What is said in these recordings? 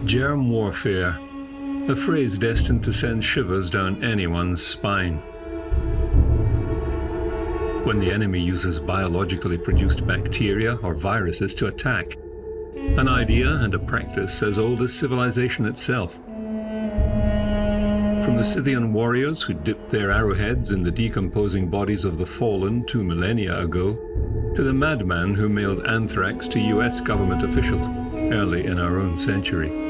Germ warfare, a phrase destined to send shivers down anyone's spine. When the enemy uses biologically produced bacteria or viruses to attack, an idea and a practice as old as civilization itself. From the Scythian warriors who dipped their arrowheads in the decomposing bodies of the fallen 2 millennia ago, to the madman who mailed anthrax to US government officials early in our own century.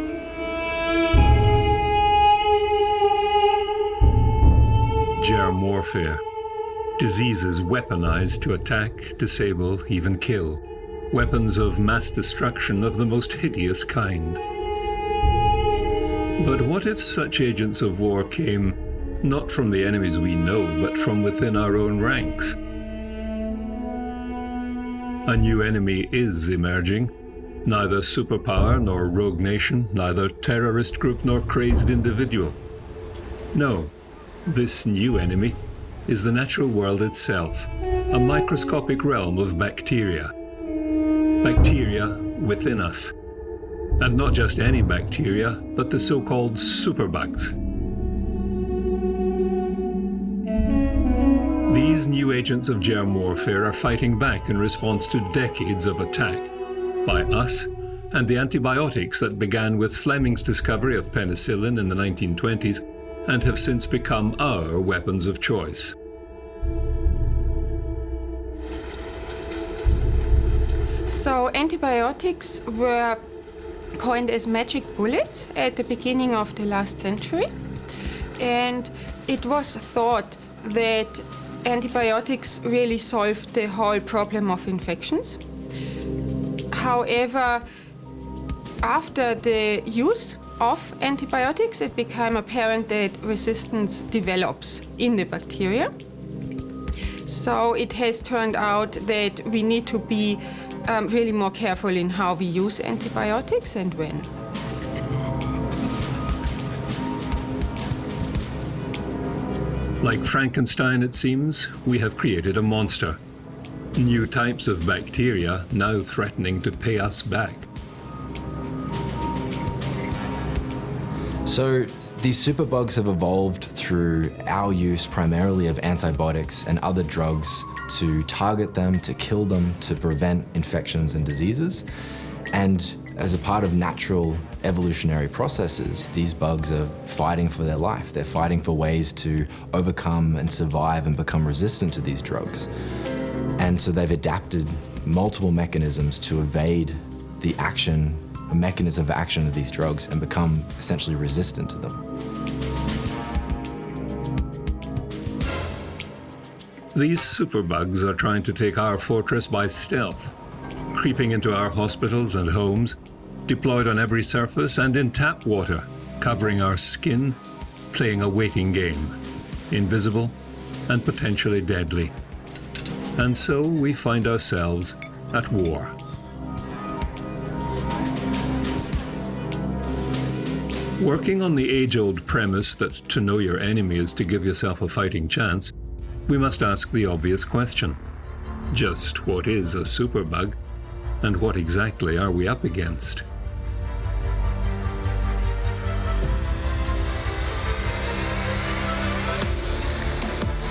Germ warfare. Diseases weaponized to attack, disable, even kill. Weapons of mass destruction of the most hideous kind. But what if such agents of war came not from the enemies we know, but from within our own ranks? A new enemy is emerging. Neither superpower nor rogue nation, neither terrorist group nor crazed individual. No. This new enemy is the natural world itself, a microscopic realm of bacteria. Bacteria within us. And not just any bacteria, but the so-called superbugs. These new agents of germ warfare are fighting back in response to decades of attack by us and the antibiotics that began with Fleming's discovery of penicillin in the 1920s and have since become our weapons of choice. So antibiotics were coined as magic bullets at the beginning of the last century, and it was thought that antibiotics really solved the whole problem of infections. However, after the use of antibiotics, it became apparent that resistance develops in the bacteria. So it has turned out that we need to be really more careful in how we use antibiotics and when. Like Frankenstein, it seems, we have created a monster. New types of bacteria now threatening to pay us back. So these superbugs have evolved through our use primarily of antibiotics and other drugs to target them, to kill them, to prevent infections and diseases. And as a part of natural evolutionary processes, these bugs are fighting for their life. They're fighting for ways to overcome and survive and become resistant to these drugs. And so they've adapted multiple mechanisms to evade the action, a mechanism of action of these drugs and become essentially resistant to them. These superbugs are trying to take our fortress by stealth, creeping into our hospitals and homes, deployed on every surface and in tap water, covering our skin, playing a waiting game, invisible and potentially deadly. And so we find ourselves at war. Working on the age-old premise that to know your enemy is to give yourself a fighting chance, we must ask the obvious question. Just what is a superbug, and what exactly are we up against? 「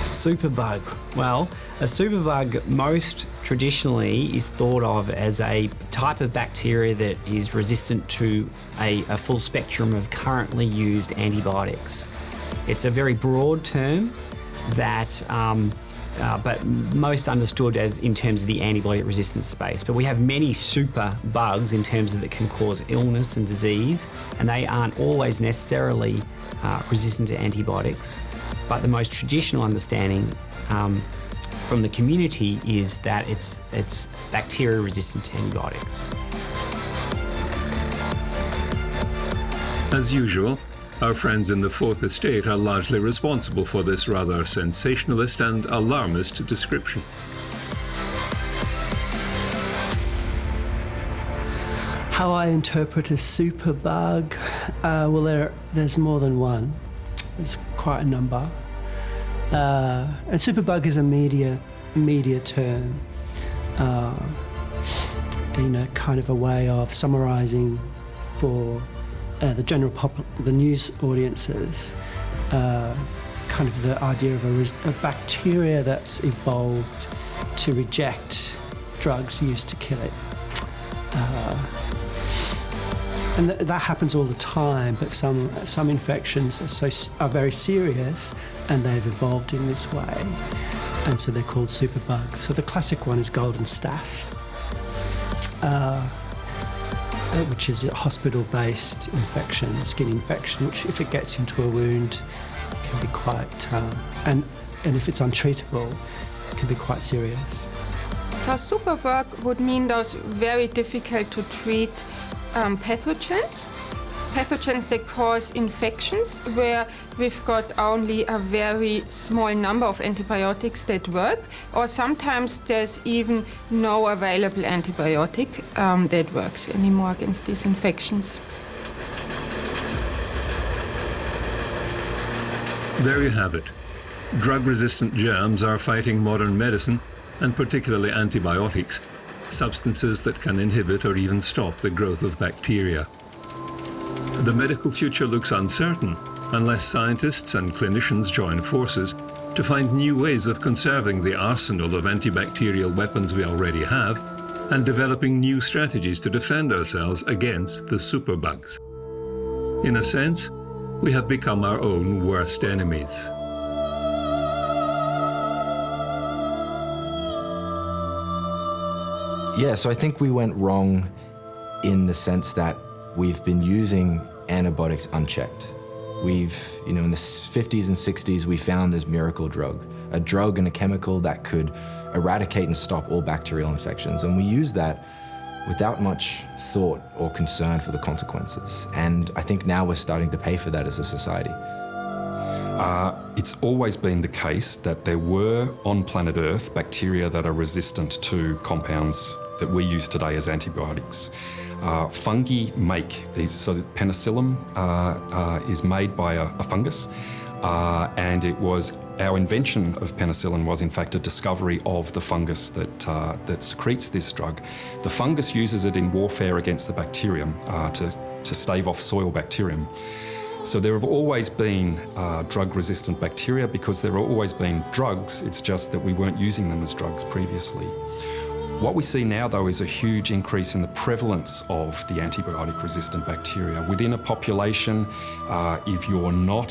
Superbug. Well, a superbug most traditionally is thought of as a type of bacteria that is resistant to a full spectrum of currently used antibiotics. It's a very broad term that but most understood as in terms of the antibiotic resistance space. But we have many super bugs in terms of that can cause illness and disease, and they aren't always necessarily resistant to antibiotics. But the most traditional understanding from the community is that it's bacteria resistant to antibiotics. As usual, our friends in the Fourth Estate are largely responsible for this rather sensationalist and alarmist description. How I interpret a superbug? Well, there's more than one. There's quite a number. And superbug is a media term. Kind of a way of summarising for the general the news audiences, kind of the idea of a bacteria that's evolved to reject drugs used to kill it. And that happens all the time, but some infections are very serious and they've evolved in this way, and so they're called superbugs. So the classic one is golden staph, which is a hospital-based infection, skin infection, which if it gets into a wound can be quite, and if it's untreatable, it can be quite serious. So superbug would mean those very difficult to treat pathogens that cause infections, where we've got only a very small number of antibiotics that work, or sometimes there's even no available antibiotic that works anymore against these infections. There you have it. Drug-resistant germs are fighting modern medicine, and particularly antibiotics, substances that can inhibit or even stop the growth of bacteria. The medical future looks uncertain unless scientists and clinicians join forces to find new ways of conserving the arsenal of antibacterial weapons we already have and developing new strategies to defend ourselves against the superbugs. In a sense, we have become our own worst enemies. Yeah, so I think we went wrong in the sense that we've been using antibiotics unchecked. In the 50s and 60s, we found this miracle drug, a drug and a chemical that could eradicate and stop all bacterial infections. And we used that without much thought or concern for the consequences. And I think now we're starting to pay for that as a society. It's always been the case that there were on planet Earth bacteria that are resistant to compounds that we use today as antibiotics. Fungi make these, so penicillin is made by a fungus, and it was our invention of penicillin was in fact a discovery of the fungus that secretes this drug. The fungus uses it in warfare against the bacterium to stave off soil bacterium. So there have always been drug-resistant bacteria because there have always been drugs, it's just that we weren't using them as drugs previously. What we see now, though, is a huge increase in the prevalence of the antibiotic-resistant bacteria. Within a population, if you're not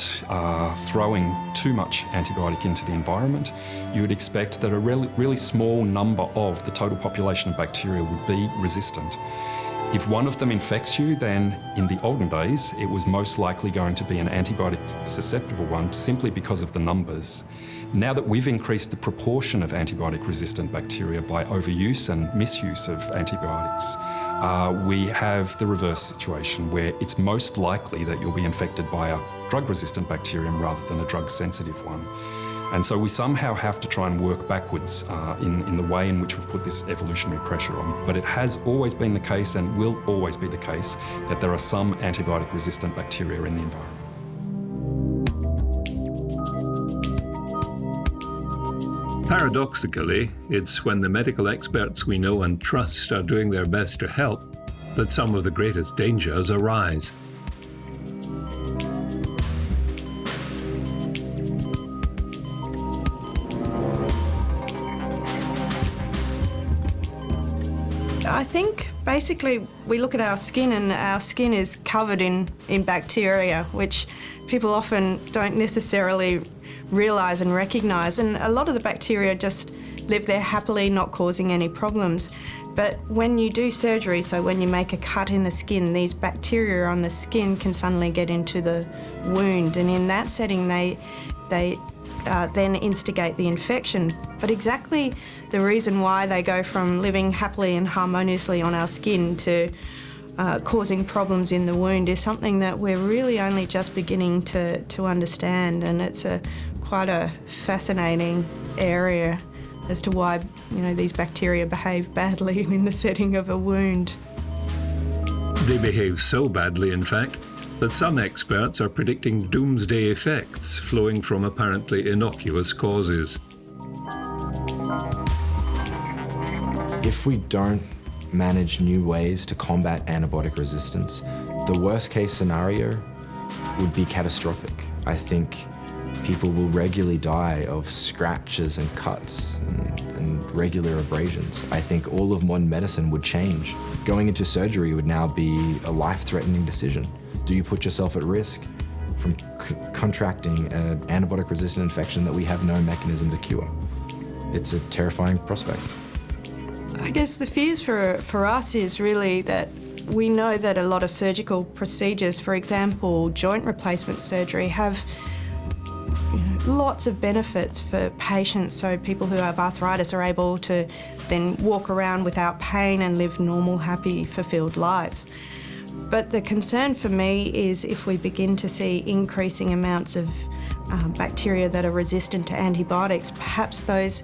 throwing too much antibiotic into the environment, you would expect that a really small number of the total population of bacteria would be resistant. If one of them infects you, then in the olden days, it was most likely going to be an antibiotic-susceptible one simply because of the numbers. Now that we've increased the proportion of antibiotic-resistant bacteria by overuse and misuse of antibiotics, we have the reverse situation where it's most likely that you'll be infected by a drug-resistant bacterium rather than a drug-sensitive one. And so we somehow have to try and work backwards in the way in which we've put this evolutionary pressure on. But it has always been the case and will always be the case that there are some antibiotic-resistant bacteria in the environment. Paradoxically, it's when the medical experts we know and trust are doing their best to help that some of the greatest dangers arise. think basically we look at our skin and our skin is covered in bacteria, which people often don't necessarily realise and recognise. And a lot of the bacteria just live there happily, not causing any problems. But when you do surgery, so when you make a cut in the skin, these bacteria on the skin can suddenly get into the wound, and in that setting they then instigate the infection. But exactly the reason why they go from living happily and harmoniously on our skin to causing problems in the wound is something that we're really only just beginning to understand, and it's quite a fascinating area as to why these bacteria behave badly in the setting of a wound. They behave so badly, in fact, that some experts are predicting doomsday effects flowing from apparently innocuous causes. If we don't manage new ways to combat antibiotic resistance, the worst case scenario would be catastrophic. I think people will regularly die of scratches and cuts and regular abrasions. I think all of modern medicine would change. Going into surgery would now be a life-threatening decision. Do you put yourself at risk from contracting an antibiotic-resistant infection that we have no mechanism to cure? It's a terrifying prospect. I guess the fears for us is really that we know that a lot of surgical procedures, for example, joint replacement surgery, have lots of benefits for patients. So people who have arthritis are able to then walk around without pain and live normal, happy, fulfilled lives. But the concern for me is if we begin to see increasing amounts of bacteria that are resistant to antibiotics, perhaps those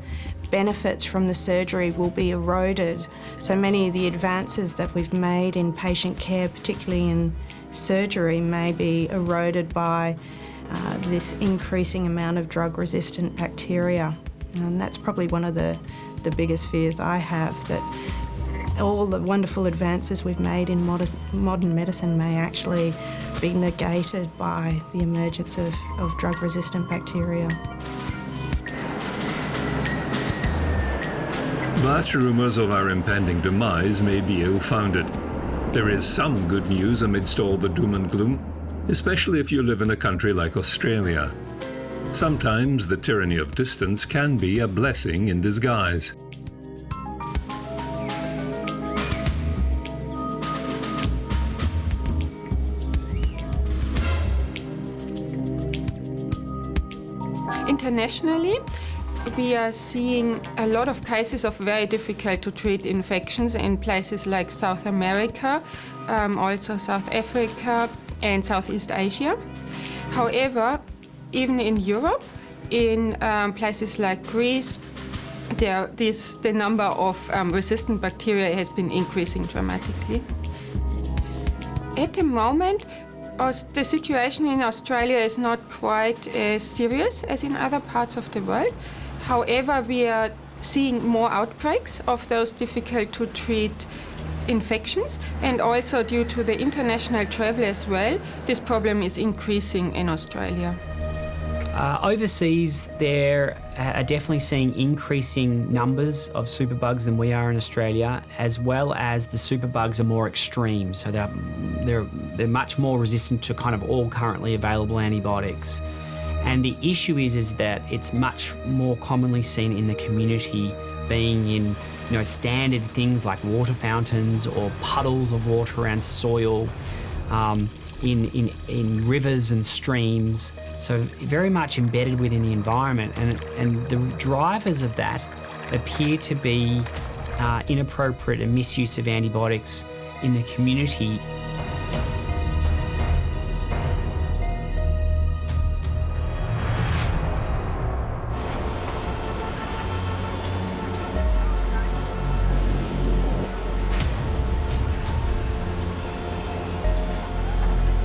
benefits from the surgery will be eroded. So many of the advances that we've made in patient care, particularly in surgery, may be eroded by this increasing amount of drug-resistant bacteria. And that's probably one of the biggest fears I have, that all the wonderful advances we've made in modern medicine may actually be negated by the emergence of drug-resistant bacteria. But rumours of our impending demise may be ill-founded. There is some good news amidst all the doom and gloom, especially if you live in a country like Australia. Sometimes the tyranny of distance can be a blessing in disguise. Internationally, we are seeing a lot of cases of very difficult to treat infections in places like South America, also South Africa and Southeast Asia. However, even in Europe, in places like Greece, the number of resistant bacteria has been increasing dramatically. At the moment, the situation in Australia is not quite as serious as in other parts of the world. However, we are seeing more outbreaks of those difficult to treat infections, and also due to the international travel as well, this problem is increasing in Australia. Overseas, they're definitely seeing increasing numbers of superbugs than we are in Australia, as well as the superbugs are more extreme. So they're much more resistant to kind of all currently available antibiotics. And the issue is that it's much more commonly seen in the community, being in standard things like water fountains or puddles of water around soil, in rivers and streams. So very much embedded within the environment, and the drivers of that appear to be inappropriate and misuse of antibiotics in the community.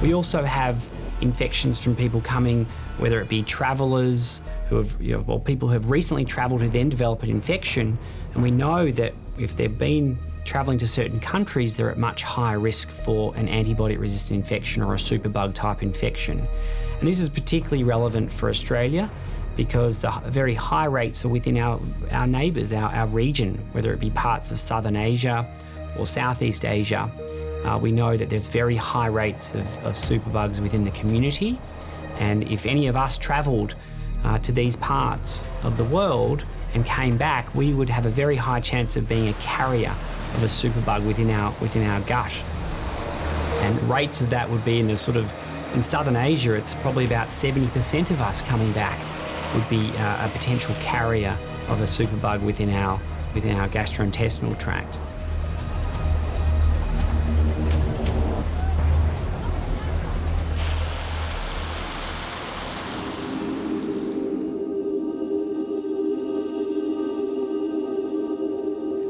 We also have infections from people coming, whether it be travellers who have, or people who have recently travelled who then develop an infection, and we know that if they've been travelling to certain countries, they're at much higher risk for an antibiotic-resistant infection or a superbug-type infection. And this is particularly relevant for Australia because the very high rates are within our neighbours, our region, whether it be parts of Southern Asia or Southeast Asia, we know that there's very high rates of superbugs within the community. And if any of us travelled to these parts of the world and came back, we would have a very high chance of being a carrier of a superbug within our gut. And rates of that would be in Southern Asia, it's probably about 70% of us coming back would be a potential carrier of a superbug within our gastrointestinal tract.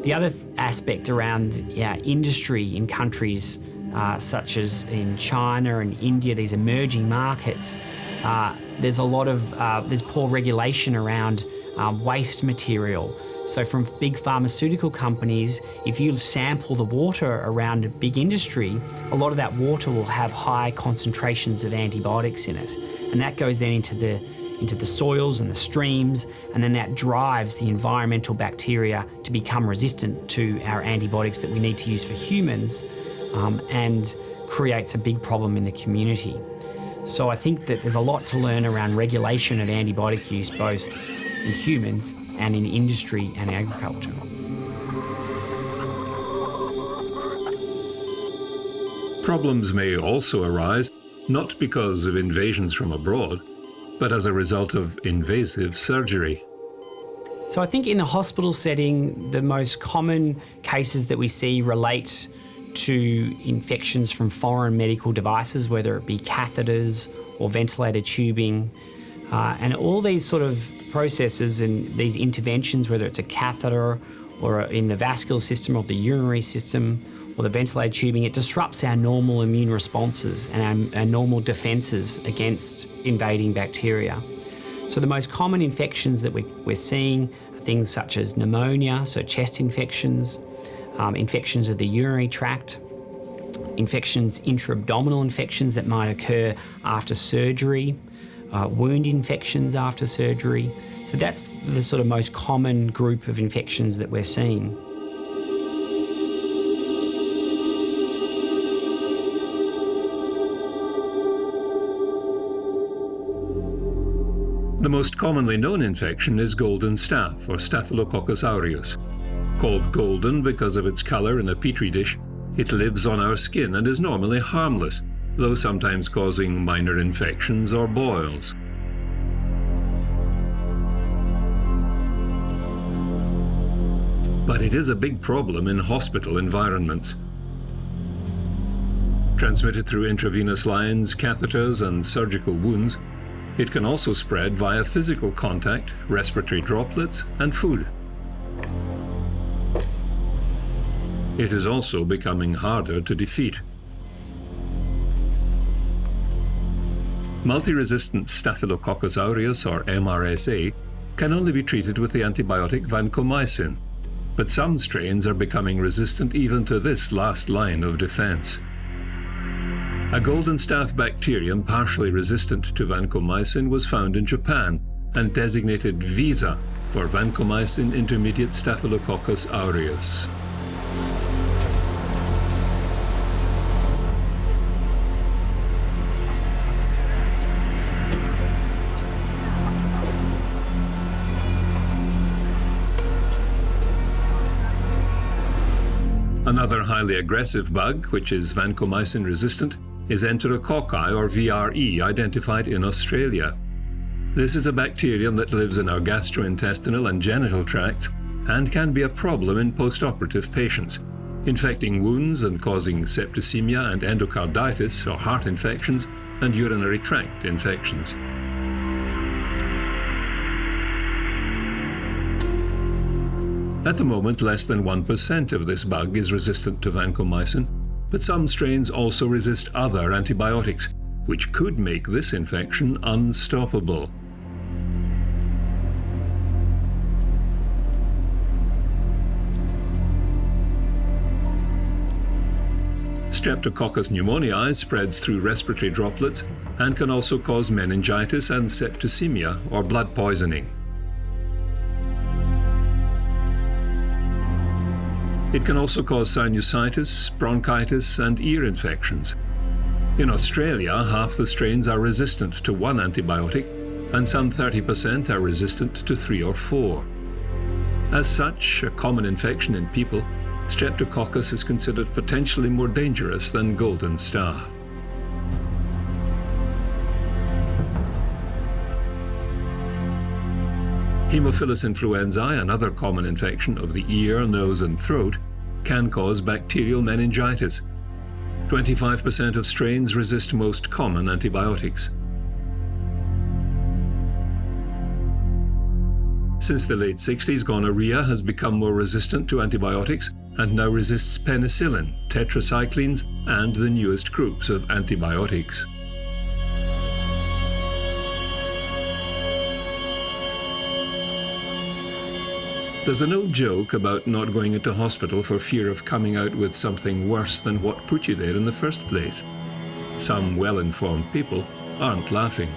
The other aspect around industry in countries such as in China and India, these emerging markets, there's poor regulation around waste material. So from big pharmaceutical companies, if you sample the water around a big industry, a lot of that water will have high concentrations of antibiotics in it. And that goes then into the soils and the streams, and then that drives the environmental bacteria to become resistant to our antibiotics that we need to use for humans, and creates a big problem in the community. So I think that there's a lot to learn around regulation of antibiotic use, both in humans and in industry and agriculture. Problems may also arise not because of invasions from abroad, but as a result of invasive surgery. So I think in the hospital setting, the most common cases that we see relate to infections from foreign medical devices, whether it be catheters or ventilator tubing. And all these sort of processes and these interventions, whether it's a catheter or in the vascular system or the urinary system or the ventilator tubing, it disrupts our normal immune responses and our normal defences against invading bacteria. So the most common infections that we're seeing are things such as pneumonia, so chest infections, infections of the urinary tract, infections, intra-abdominal infections that might occur after surgery, wound infections after surgery. So that's the sort of most common group of infections that we're seeing. The most commonly known infection is golden staph, or Staphylococcus aureus. Called golden because of its colour in a petri dish, it lives on our skin and is normally harmless, though sometimes causing minor infections or boils. But it is a big problem in hospital environments. Transmitted through intravenous lines, catheters, and surgical wounds, it can also spread via physical contact, respiratory droplets, and food. It is also becoming harder to defeat. Multi-resistant Staphylococcus aureus, or MRSA, can only be treated with the antibiotic vancomycin, but some strains are becoming resistant even to this last line of defense. A golden staph bacterium partially resistant to vancomycin was found in Japan and designated Visa for vancomycin intermediate Staphylococcus aureus. Another highly aggressive bug, which is vancomycin resistant, is Enterococci, or VRE, identified in Australia. This is a bacterium that lives in our gastrointestinal and genital tracts and can be a problem in post-operative patients, infecting wounds and causing septicemia and endocarditis, or heart infections, and urinary tract infections. At the moment, less than 1% of this bug is resistant to vancomycin, but some strains also resist other antibiotics, which could make this infection unstoppable. Streptococcus pneumoniae spreads through respiratory droplets and can also cause meningitis and septicemia, or blood poisoning. It can also cause sinusitis, bronchitis, and ear infections. In Australia, half the strains are resistant to one antibiotic, and some 30% are resistant to 3 or 4. As such, a common infection in people, Streptococcus is considered potentially more dangerous than golden staph. Haemophilus influenzae, another common infection of the ear, nose, and throat, can cause bacterial meningitis. 25% of strains resist most common antibiotics. Since the late 60s, gonorrhea has become more resistant to antibiotics and now resists penicillin, tetracyclines, and the newest groups of antibiotics. There's an old joke about not going into hospital for fear of coming out with something worse than what put you there in the first place. Some well-informed people aren't laughing.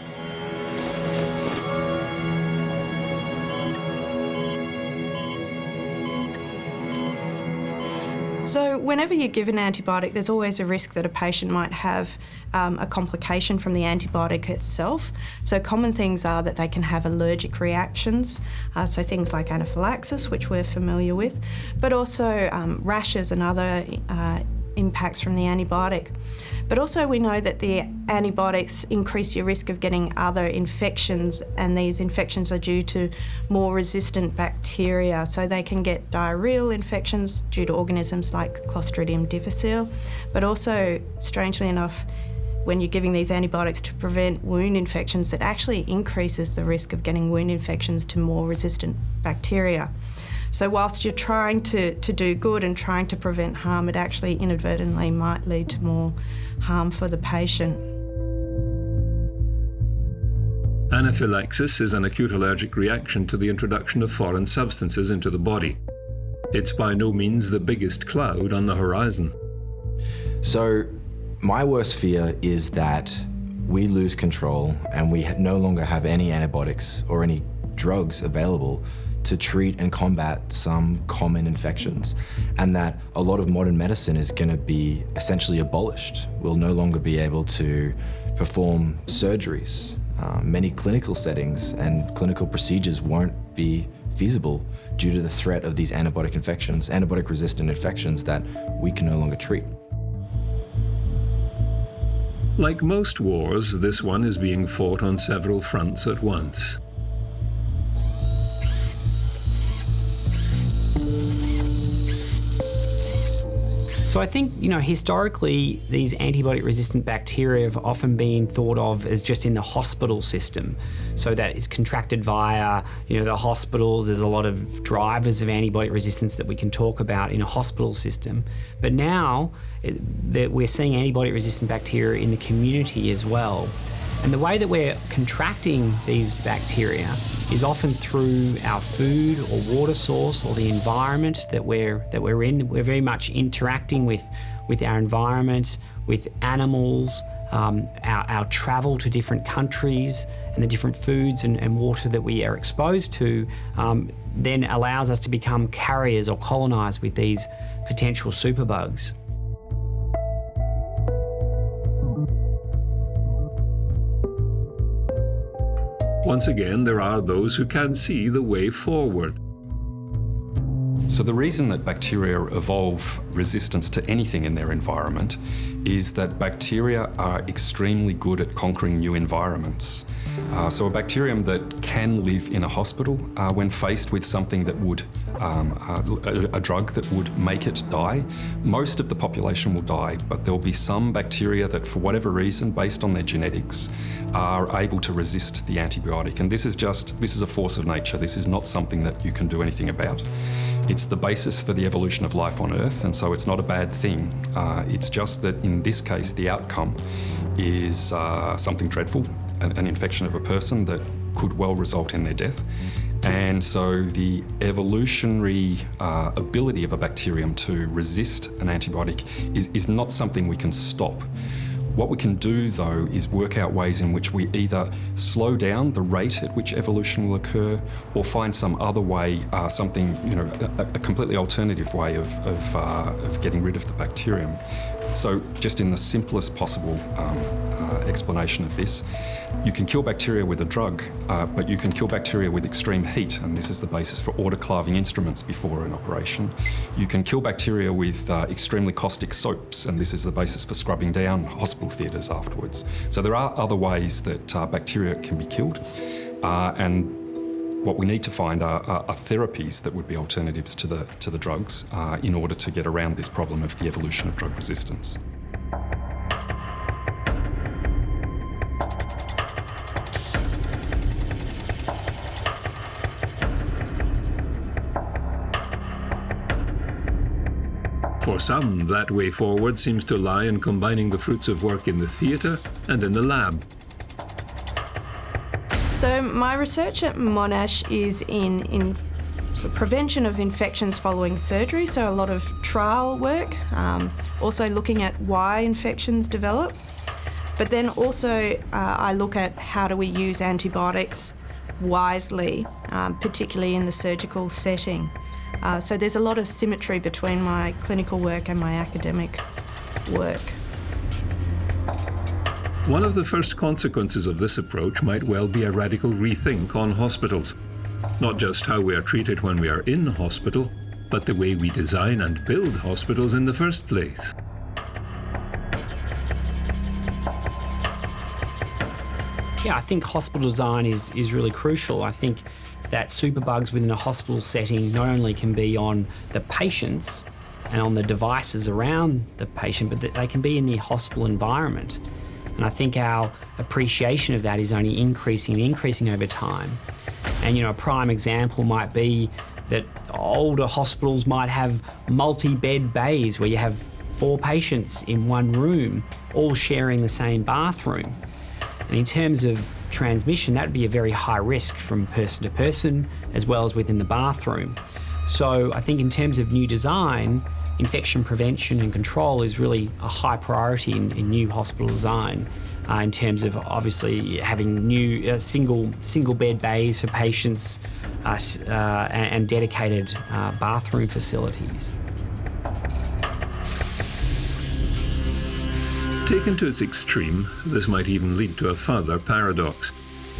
So whenever you give an antibiotic, there's always a risk that a patient might have a complication from the antibiotic itself. So common things are that they can have allergic reactions, so things like anaphylaxis, which we're familiar with, but also rashes and other impacts from the antibiotic. But also we know that the antibiotics increase your risk of getting other infections, and these infections are due to more resistant bacteria. So they can get diarrheal infections due to organisms like Clostridium difficile, but also, strangely enough, when you're giving these antibiotics to prevent wound infections, it actually increases the risk of getting wound infections to more resistant bacteria. So whilst you're trying to do good and trying to prevent harm, it actually inadvertently might lead to more harm for the patient. Anaphylaxis is an acute allergic reaction to the introduction of foreign substances into the body. It's by no means the biggest cloud on the horizon. So my worst fear is that we lose control and we no longer have any antibiotics or any drugs available to treat and combat some common infections, and that a lot of modern medicine is going to be essentially abolished. We'll no longer be able to perform surgeries. Many clinical settings and clinical procedures won't be feasible due to the threat of these antibiotic infections, antibiotic-resistant infections that we can no longer treat. Like most wars, this one is being fought on several fronts at once. So I think, historically, these antibiotic-resistant bacteria have often been thought of as just in the hospital system. So that it's contracted via, the hospitals. There's a lot of drivers of antibiotic resistance that we can talk about in a hospital system. But now that we're seeing antibiotic-resistant bacteria in the community as well. And the way that we're contracting these bacteria is often through our food or water source or the environment that we're in. We're very much interacting with our environment, with animals, our travel to different countries, and the different foods and water that we are exposed to then allows us to become carriers or colonise with these potential superbugs. Once again, there are those who can see the way forward. So the reason that bacteria evolve resistance to anything in their environment is that bacteria are extremely good at conquering new environments. So a bacterium that can live in a hospital, when faced with something that would, a drug that would make it die, most of the population will die, but there'll be some bacteria that for whatever reason, based on their genetics, are able to resist the antibiotic. And this is a force of nature. This is not something that you can do anything about. It's the basis for the evolution of life on Earth, and so it's not a bad thing. It's just that in this case, the outcome is something dreadful, an infection of a person that could well result in their death. And so the evolutionary ability of a bacterium to resist an antibiotic is not something we can stop. What we can do, though, is work out ways in which we either slow down the rate at which evolution will occur, or find some other way, something, a completely alternative way of getting rid of the bacterium. So, just in the simplest possible explanation of this, you can kill bacteria with a drug, but you can kill bacteria with extreme heat, and this is the basis for autoclaving instruments before an operation. You can kill bacteria with extremely caustic soaps, and this is the basis for scrubbing down hospital theatres afterwards. So there are other ways that bacteria can be killed, and what we need to find are therapies that would be alternatives to the drugs in order to get around this problem of the evolution of drug resistance. For some, that way forward seems to lie in combining the fruits of work in the theatre and in the lab. So my research at Monash is in prevention of infections following surgery, so a lot of trial work, also looking at why infections develop. But then also I look at how do we use antibiotics wisely, particularly in the surgical setting. So there's a lot of symmetry between my clinical work and my academic work. One of the first consequences of this approach might well be a radical rethink on hospitals. Not just how we are treated when we are in hospital, but the way we design and build hospitals in the first place. Yeah, I think hospital design is really crucial. I think that superbugs within a hospital setting not only can be on the patients and on the devices around the patient, but that they can be in the hospital environment. And I think our appreciation of that is only increasing over time. And a prime example might be that older hospitals might have multi-bed bays where you have 4 patients in one room, all sharing the same bathroom. And in terms of transmission, that would be a very high risk from person to person, as well as within the bathroom. So I think in terms of new design, infection prevention and control is really a high priority in new hospital design, in terms of obviously having new single bed bays for patients and dedicated bathroom facilities. Taken to its extreme, this might even lead to a further paradox: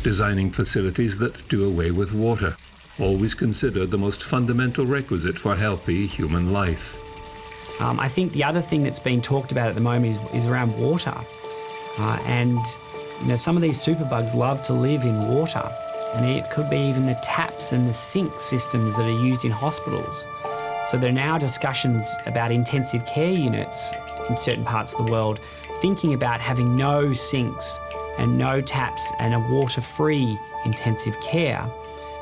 designing facilities that do away with water, always considered the most fundamental requisite for healthy human life. I think the other thing that's being talked about at the moment is around water. And some of these superbugs love to live in water. And it could be even the taps and the sink systems that are used in hospitals. So there are now discussions about intensive care units in certain parts of the world, thinking about having no sinks and no taps and a water-free intensive care,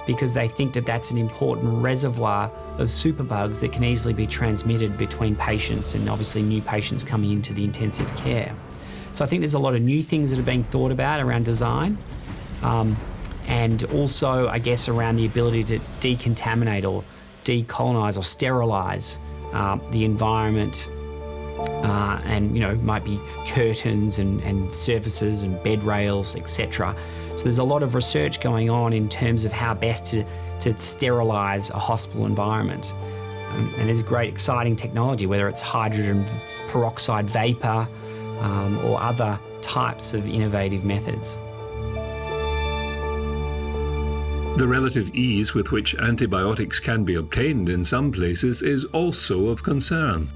because they think that that's an important reservoir of superbugs that can easily be transmitted between patients and obviously new patients coming into the intensive care. So I think there's a lot of new things that are being thought about around design, and also I guess around the ability to decontaminate or decolonise or sterilise the environment, and might be curtains and surfaces and bed rails, etc. So there's a lot of research going on in terms of how best to sterilise a hospital environment. And there's great exciting technology, whether it's hydrogen peroxide vapour or other types of innovative methods. The relative ease with which antibiotics can be obtained in some places is also of concern.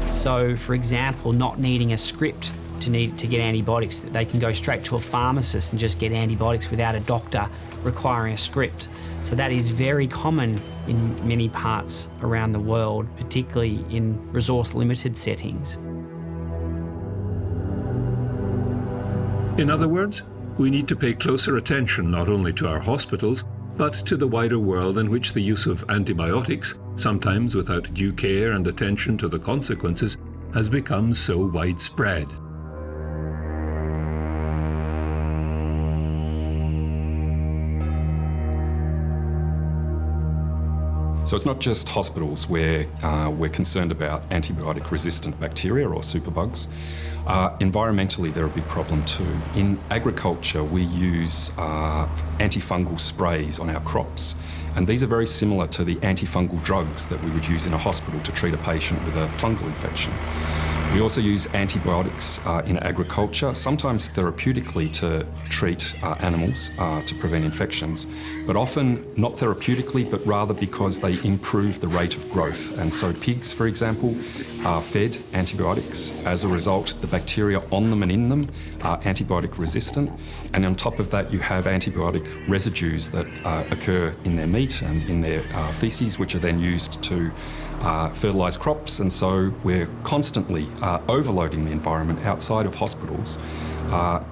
So, for example, not needing a script to get antibiotics, they can go straight to a pharmacist and just get antibiotics without a doctor requiring a script. So that is very common in many parts around the world, particularly in resource-limited settings. In other words, we need to pay closer attention not only to our hospitals, but to the wider world in which the use of antibiotics, sometimes without due care and attention to the consequences, has become so widespread. So it's not just hospitals where we're concerned about antibiotic-resistant bacteria or superbugs. Environmentally, they're a big problem too. In agriculture, we use antifungal sprays on our crops, and these are very similar to the antifungal drugs that we would use in a hospital to treat a patient with a fungal infection. We also use antibiotics in agriculture, sometimes therapeutically to treat animals to prevent infections, but often not therapeutically, but rather because they improve the rate of growth. And so pigs, for example, are fed antibiotics. As a result, the bacteria on them and in them are antibiotic resistant. And on top of that, you have antibiotic residues that occur in their meat and in their faeces, which are then used to fertilise crops, and so we're constantly overloading the environment outside of hospitals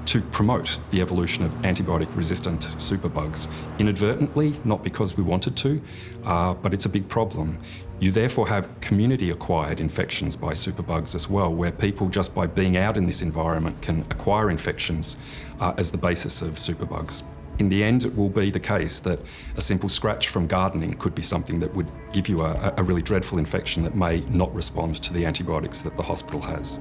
to promote the evolution of antibiotic-resistant superbugs. Inadvertently, not because we wanted to, but it's a big problem. You therefore have community-acquired infections by superbugs as well, where people just by being out in this environment can acquire infections as the basis of superbugs. In the end, it will be the case that a simple scratch from gardening could be something that would give you a really dreadful infection that may not respond to the antibiotics that the hospital has.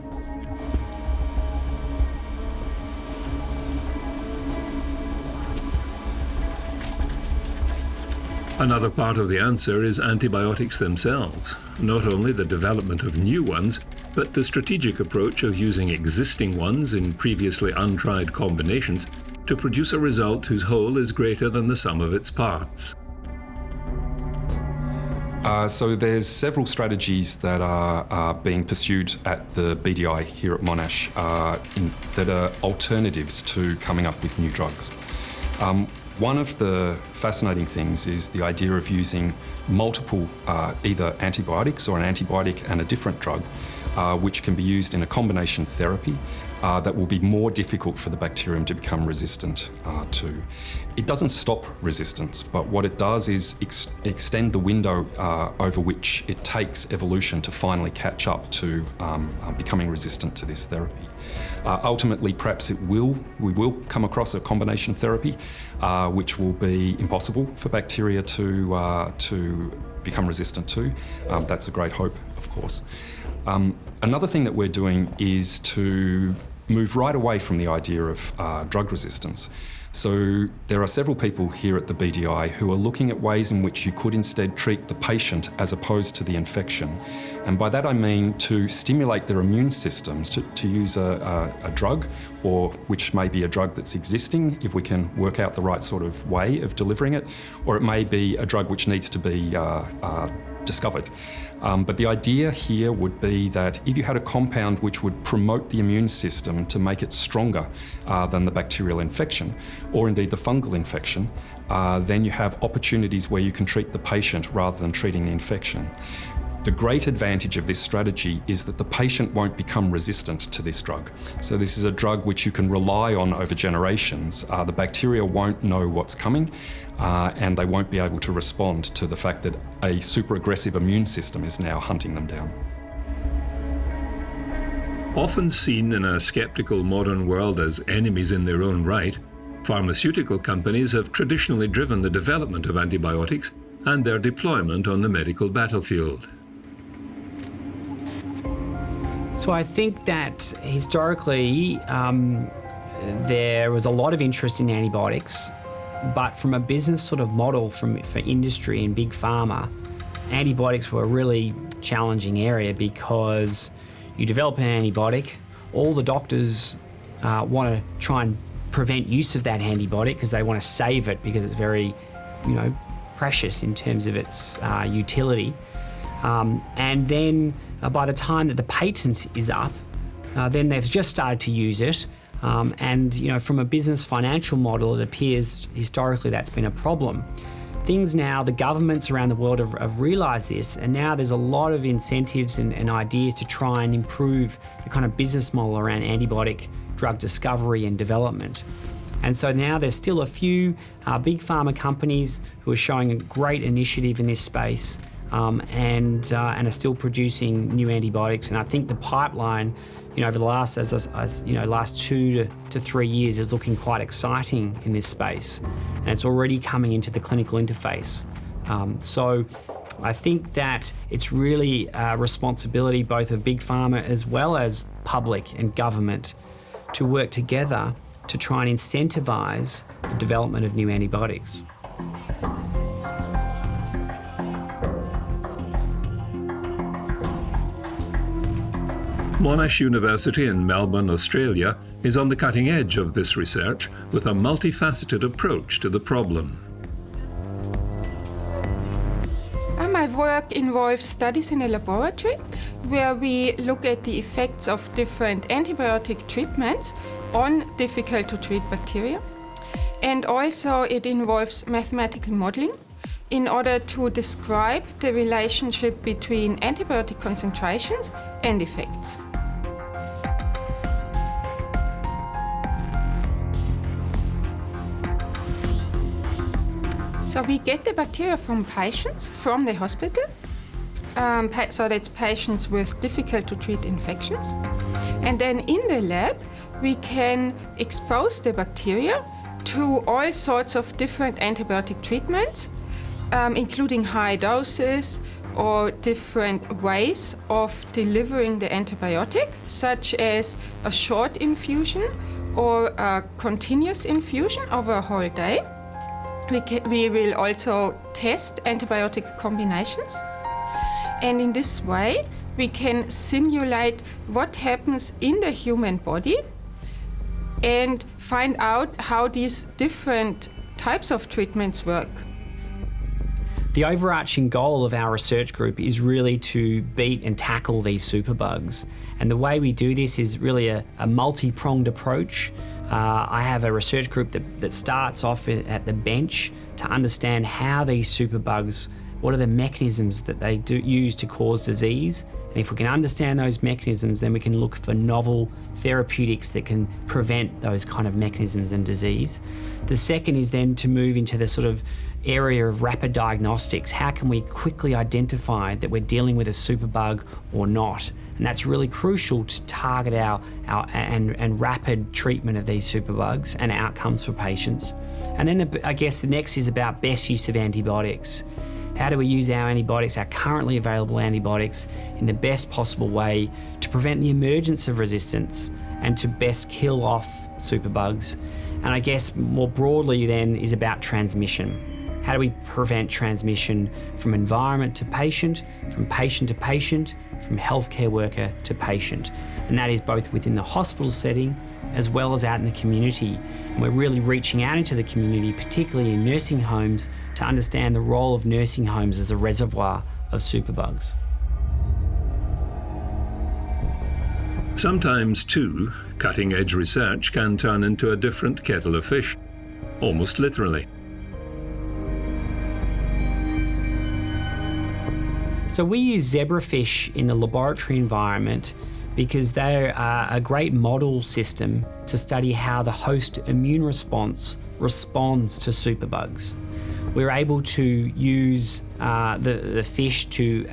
Another part of the answer is antibiotics themselves. Not only the development of new ones, but the strategic approach of using existing ones in previously untried combinations to produce a result whose whole is greater than the sum of its parts. So there's several strategies that are being pursued at the BDI here at Monash that are alternatives to coming up with new drugs. One of the fascinating things is the idea of using multiple either antibiotics or an antibiotic and a different drug, which can be used in a combination therapy that will be more difficult for the bacterium to become resistant to. It doesn't stop resistance, but what it does is extend the window over which it takes evolution to finally catch up to becoming resistant to this therapy. Ultimately, perhaps we will come across a combination therapy, which will be impossible for bacteria to become resistant to. That's a great hope, of course. Another thing that we're doing is to move right away from the idea of drug resistance. So there are several people here at the BDI who are looking at ways in which you could instead treat the patient as opposed to the infection. And by that I mean to stimulate their immune systems, to use a drug, or which may be a drug that's existing if we can work out the right sort of way of delivering it, or it may be a drug which needs to be discovered. But the idea here would be that if you had a compound which would promote the immune system to make it stronger than the bacterial infection, or indeed the fungal infection, then you have opportunities where you can treat the patient rather than treating the infection. The great advantage of this strategy is that the patient won't become resistant to this drug. So this is a drug which you can rely on over generations. The bacteria won't know what's coming, and they won't be able to respond to the fact that a super aggressive immune system is now hunting them down. Often seen in a skeptical modern world as enemies in their own right, pharmaceutical companies have traditionally driven the development of antibiotics and their deployment on the medical battlefield. So I think that historically there was a lot of interest in antibiotics, but from a business sort of model for industry and big pharma, antibiotics were a really challenging area because you develop an antibiotic, all the doctors want to try and prevent use of that antibiotic because they want to save it because it's very, precious in terms of its utility. And then by the time that the patent is up, then they've just started to use it. And from a business financial model, it appears historically that's been a problem. Things now, the governments around the world have realised this, and now there's a lot of incentives and ideas to try and improve the kind of business model around antibiotic drug discovery and development. And so now there's still a few big pharma companies who are showing a great initiative in this space and are still producing new antibiotics. And I think the pipeline, over the last, last 2 to 3 years is looking quite exciting in this space, and it's already coming into the clinical interface. So I think that it's really a responsibility both of Big Pharma as well as public and government to work together to try and incentivise the development of new antibiotics. Monash University in Melbourne, Australia, is on the cutting edge of this research with a multifaceted approach to the problem. My work involves studies in a laboratory where we look at the effects of different antibiotic treatments on difficult to treat bacteria. And also it involves mathematical modeling in order to describe the relationship between antibiotic concentrations and effects. So we get the bacteria from patients from the hospital. So that's patients with difficult to treat infections. And then in the lab, we can expose the bacteria to all sorts of different antibiotic treatments, including high doses or different ways of delivering the antibiotic, such as a short infusion or a continuous infusion over a whole day. We will also test antibiotic combinations. And in this way, we can simulate what happens in the human body and find out how these different types of treatments work. The overarching goal of our research group is really to beat and tackle these superbugs. And the way we do this is really a multi-pronged approach. I have a research group that starts off at the bench to understand how these superbugs, what are the mechanisms that they use to cause disease. And if we can understand those mechanisms, then we can look for novel therapeutics that can prevent those kind of mechanisms and disease. The second is then to move into the sort of area of rapid diagnostics. How can we quickly identify that we're dealing with a superbug or not? And that's really crucial to target our rapid treatment of these superbugs and outcomes for patients. And then I guess the next is about best use of antibiotics. How do we use our antibiotics, our currently available antibiotics, in the best possible way to prevent the emergence of resistance and to best kill off superbugs? And I guess more broadly then is about transmission. How do we prevent transmission from environment to patient, from patient to patient, from healthcare worker to patient? And that is both within the hospital setting as well as out in the community. And we're really reaching out into the community, particularly in nursing homes, to understand the role of nursing homes as a reservoir of superbugs. Sometimes, too, cutting-edge research can turn into a different kettle of fish, almost literally. So we use zebrafish in the laboratory environment because they're a great model system to study how the host immune response responds to superbugs. We're able to use the fish to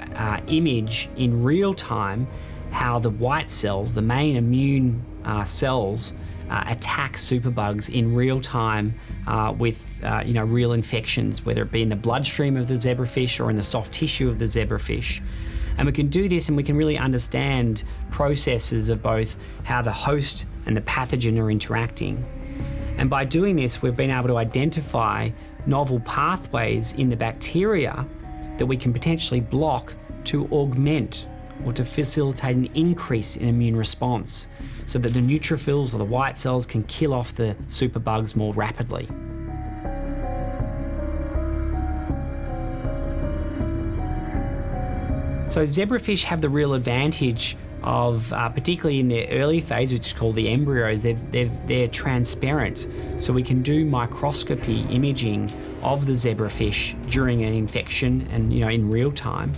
image in real time how the white cells, the main immune cells, attack superbugs in real time with real infections, whether it be in the bloodstream of the zebrafish or in the soft tissue of the zebrafish. And we can do this and we can really understand processes of both how the host and the pathogen are interacting. And by doing this, we've been able to identify novel pathways in the bacteria that we can potentially block to augment or to facilitate an increase in immune response so that the neutrophils or the white cells can kill off the superbugs more rapidly. So zebrafish have the real advantage of, particularly in their early phase, which is called the embryos, they're transparent. So we can do microscopy imaging of the zebrafish during an infection and in real time.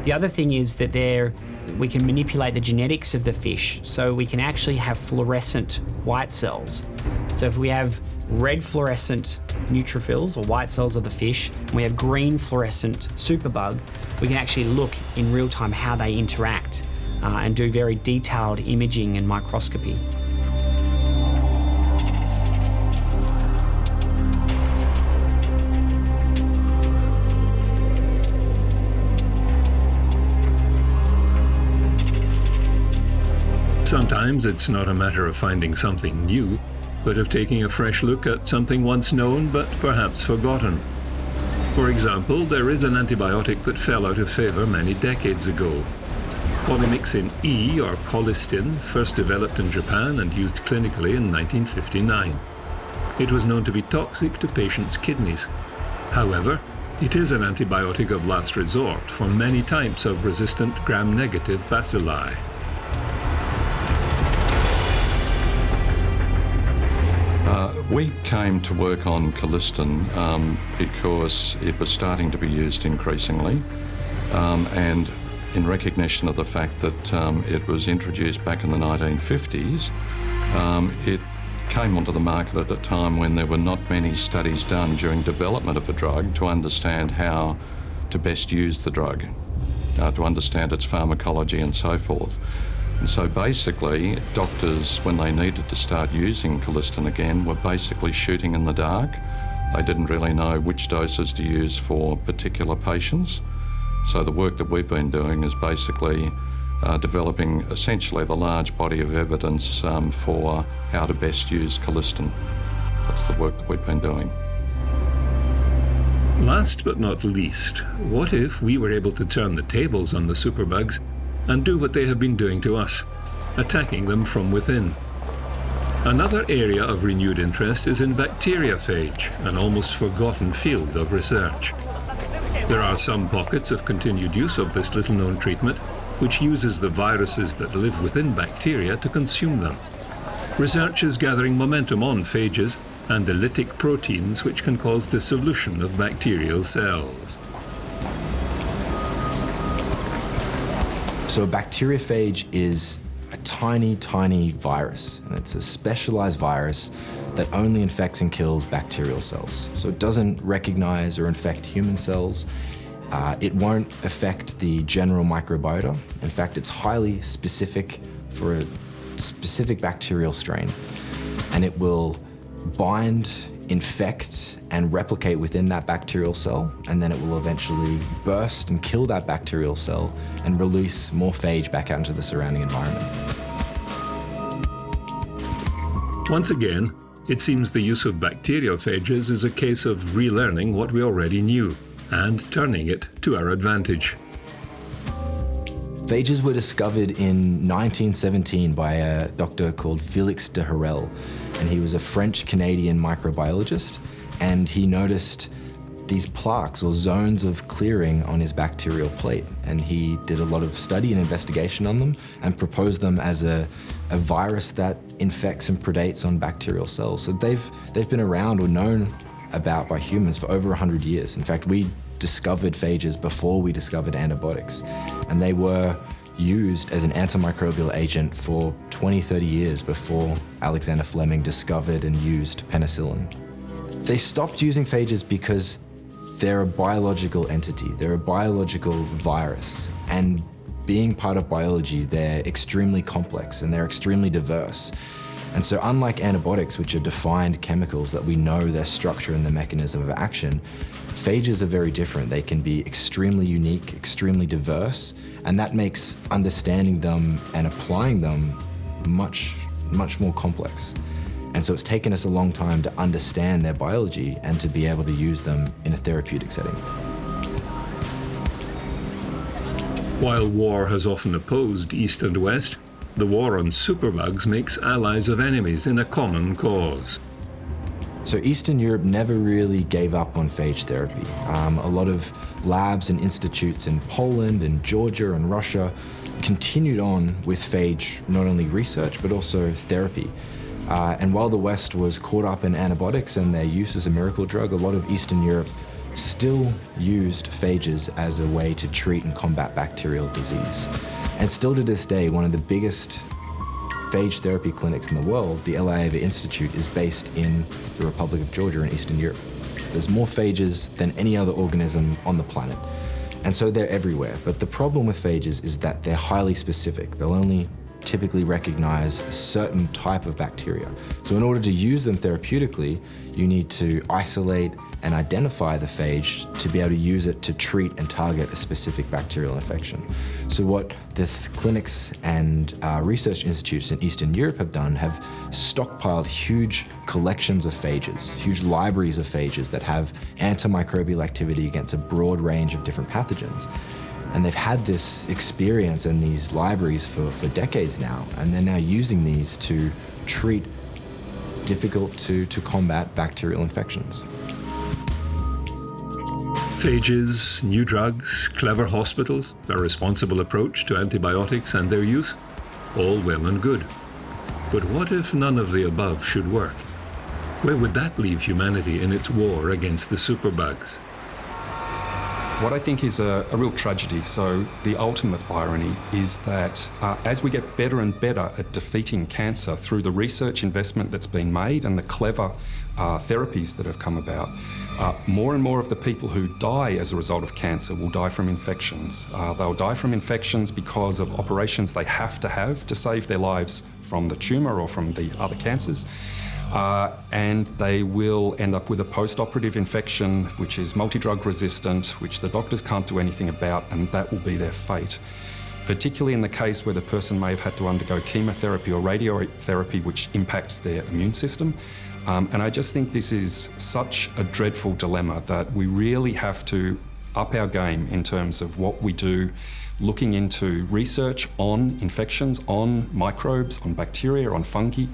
The other thing is that we can manipulate the genetics of the fish, so we can actually have fluorescent white cells. So if we have red fluorescent neutrophils or white cells of the fish, and we have green fluorescent superbug, we can actually look in real time how they interact and do very detailed imaging and microscopy. Sometimes it's not a matter of finding something new, but of taking a fresh look at something once known but perhaps forgotten. For example, there is an antibiotic that fell out of favour many decades ago. Polymyxin E, or colistin, first developed in Japan and used clinically in 1959. It was known to be toxic to patients' kidneys. However, it is an antibiotic of last resort for many types of resistant gram-negative bacilli. We came to work on colistin because it was starting to be used increasingly, and in recognition of the fact that it was introduced back in the 1950s, it came onto the market at a time when there were not many studies done during development of a drug to understand how to best use the drug, to understand its pharmacology and so forth. And so basically, doctors, when they needed to start using colistin again, were basically shooting in the dark. They didn't really know which doses to use for particular patients. So the work that we've been doing is basically developing essentially the large body of evidence for how to best use colistin. That's the work that we've been doing. Last but not least, what if we were able to turn the tables on the superbugs and do what they have been doing to us, attacking them from within? Another area of renewed interest is in bacteriophage, an almost forgotten field of research. There are some pockets of continued use of this little-known treatment, which uses the viruses that live within bacteria to consume them. Research is gathering momentum on phages and the lytic proteins which can cause dissolution of bacterial cells. So a bacteriophage is a tiny, tiny virus, and it's a specialized virus that only infects and kills bacterial cells. So it doesn't recognize or infect human cells. It won't affect the general microbiota. In fact, it's highly specific for a specific bacterial strain, and it will bind, infect, and replicate within that bacterial cell, and then it will eventually burst and kill that bacterial cell and release more phage back out into the surrounding environment. Once again, it seems the use of bacteriophages is a case of relearning what we already knew and turning it to our advantage. Phages were discovered in 1917 by a doctor called Félix de Herelle, and he was a French-Canadian microbiologist, and he noticed these plaques or zones of clearing on his bacterial plate, and he did a lot of study and investigation on them and proposed them as a virus that infects and predates on bacterial cells. So they've been around or known about by humans for over 100 years. In fact, we discovered phages before we discovered antibiotics, and they were used as an antimicrobial agent for 20, 30 years before Alexander Fleming discovered and used penicillin. They stopped using phages because they're a biological entity, they're a biological virus, and being part of biology, they're extremely complex and they're extremely diverse. And so unlike antibiotics, which are defined chemicals that we know their structure and the mechanism of action, phages are very different. They can be extremely unique, extremely diverse, and that makes understanding them and applying them much, much more complex. And so it's taken us a long time to understand their biology and to be able to use them in a therapeutic setting. While war has often opposed East and West, the war on superbugs makes allies of enemies in a common cause. So Eastern Europe never really gave up on phage therapy. A lot of labs and institutes in Poland and Georgia and Russia continued on with phage, not only research, but also therapy. And while the West was caught up in antibiotics and their use as a miracle drug, a lot of Eastern Europe still used phages as a way to treat and combat bacterial disease. And still to this day, one of the biggest phage therapy clinics in the world, the liable Institute, is based in the Republic of Georgia in Eastern Europe. There's more phages than any other organism on the planet. And so they're everywhere. But the problem with phages is that they're highly specific. They'll only typically recognize a certain type of bacteria. So in order to use them therapeutically, you need to isolate and identify the phage to be able to use it to treat and target a specific bacterial infection. So what the clinics and research institutes in Eastern Europe have done have stockpiled huge collections of phages, huge libraries of phages that have antimicrobial activity against a broad range of different pathogens. And they've had this experience in these libraries for decades now, and they're now using these to treat difficult to combat bacterial infections. Phages, new drugs, clever hospitals, a responsible approach to antibiotics and their use, all well and good. But what if none of the above should work? Where would that leave humanity in its war against the superbugs? What I think is a real tragedy, so the ultimate irony is that as we get better and better at defeating cancer through the research investment that's been made and the clever therapies that have come about, more and more of the people who die as a result of cancer will die from infections. They'll die from infections because of operations they have to save their lives from the tumour or from the other cancers. And they will end up with a post-operative infection which is multi-drug resistant, which the doctors can't do anything about, and that will be their fate. Particularly in the case where the person may have had to undergo chemotherapy or radiotherapy, which impacts their immune system. And I just think this is such a dreadful dilemma that we really have to up our game in terms of what we do, looking into research on infections, on microbes, on bacteria, on fungi,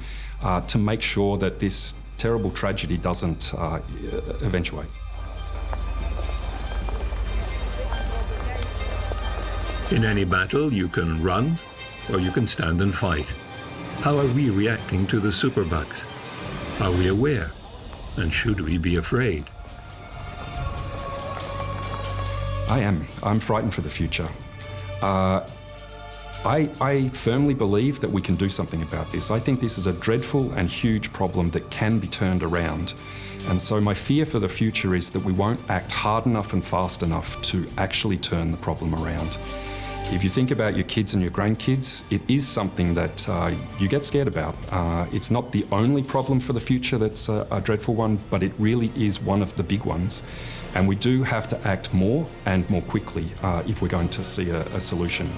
to make sure that this terrible tragedy doesn't eventuate. In any battle, you can run or you can stand and fight. How are we reacting to the superbugs? Are we aware? And should we be afraid? I am. I'm frightened for the future. I firmly believe that we can do something about this. I think this is a dreadful and huge problem that can be turned around. And so my fear for the future is that we won't act hard enough and fast enough to actually turn the problem around. If you think about your kids and your grandkids, it is something that you get scared about. It's not the only problem for the future that's a dreadful one, but it really is one of the big ones. And we do have to act more and more quickly if we're going to see a solution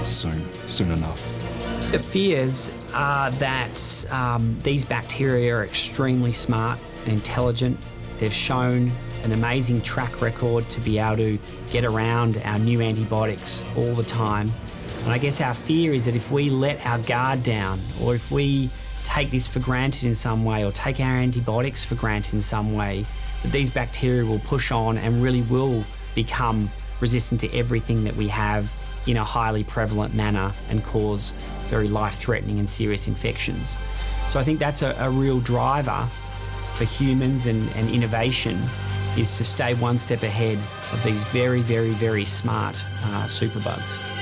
soon enough. The fears are that these bacteria are extremely smart and intelligent. They've shown an amazing track record to be able to get around our new antibiotics all the time. And I guess our fear is that if we let our guard down, or if we take this for granted in some way, or take our antibiotics for granted in some way, that these bacteria will push on and really will become resistant to everything that we have in a highly prevalent manner and cause very life-threatening and serious infections. So I think that's a real driver for humans and innovation, is to stay one step ahead of these very, very, very smart superbugs.